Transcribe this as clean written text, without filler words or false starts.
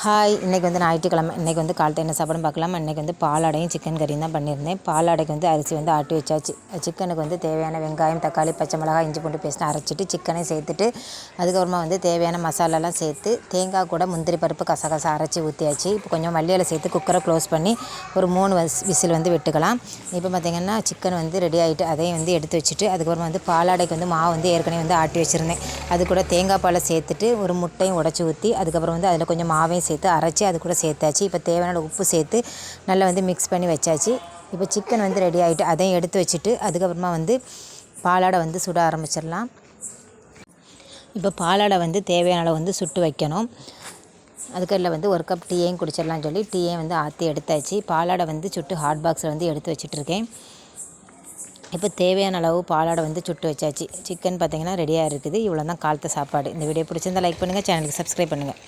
Hi, இன்றைக்கி வந்து ஞாயிற்றுக்கிழமை. இன்றைக்கி வந்து காலையில் என்ன சாப்பாடுன்னு பார்க்கலாமா. இன்றைக்கி வந்து பாலாடையும் சிக்கன் கறியும் தான் பண்ணியிருந்தேன். பாலாடைக்கு வந்து அரிசி வந்து ஆட்டி வச்சாச்சு. சிக்கனுக்கு வந்து தேவையான வெங்காயம், தக்காளி, பச்சை மிளகாய், இஞ்சி பூண்டு பேஸ்ட்டு அரைச்சிட்டு சிக்கனையும் சேர்த்துட்டு அதுக்கப்புறமா வந்து தேவையான மசாலாலாம் சேர்த்து தேங்காய் கூட முந்திரி பருப்பு கசகசா அரைச்சி ஊற்றியாச்சு. இப்போ கொஞ்சம் மல்லி இலை சேர்த்து குக்கரை க்ளோஸ் பண்ணி ஒரு 3 விசில் வந்து விட்டுக்கலாம். இப்போ பார்த்திங்கன்னா சிக்கன் வந்து ரெடி ஆகிட்டு அதையும் வந்து எடுத்து வச்சுட்டு அதுக்கப்புறமா வந்து பாலாடைக்கு வந்து மாவு வந்து ஏற்கனவே வந்து ஆட்டி வச்சுருந்தேன். அது கூட தேங்காய் பாலை சேர்த்துட்டு ஒரு முட்டையும் உடச்சி ஊற்றி அதுக்கப்புறம் வந்து அதில் கொஞ்சம் மாவையும் சேர்த்து அரைச்சி அது கூட சேர்த்தாச்சு. இப்போ தேவையான உப்பு சேர்த்து நல்லா வந்து மிக்ஸ் பண்ணி வச்சாச்சு. இப்போ சிக்கன் வந்து ரெடி ஆகிட்டு அதையும் எடுத்து வச்சுட்டு அதுக்கப்புறமா வந்து பாலாடை வந்து சுட ஆரம்பிச்சிடலாம். இப்போ பாலாடை வந்து தேவையான அளவு வந்து சுட்டு வைக்கணும். அதுக்கடியில் வந்து 1 கப் டீயையும் குடிச்சிடலாம்னு சொல்லி டீயை வந்து ஆற்றி எடுத்தாச்சு. பாலாடை வந்து சுட்டு ஹாட் பாக்ஸில் வந்து எடுத்து வச்சுட்ருக்கேன். இப்போ தேவையான அளவு பாலாடை வந்து சுட்டு வச்சாச்சு. சிக்கன் பார்த்திங்கன்னா ரெடியாக இருக்குது. இவ்வளோ தான் காலத்து சாப்பாடு. இந்த வீடியோ பிடிச்சிருந்தால் லைக் பண்ணுங்கள், சேனலுக்கு சப்ஸ்கிரைப் பண்ணுங்கள்.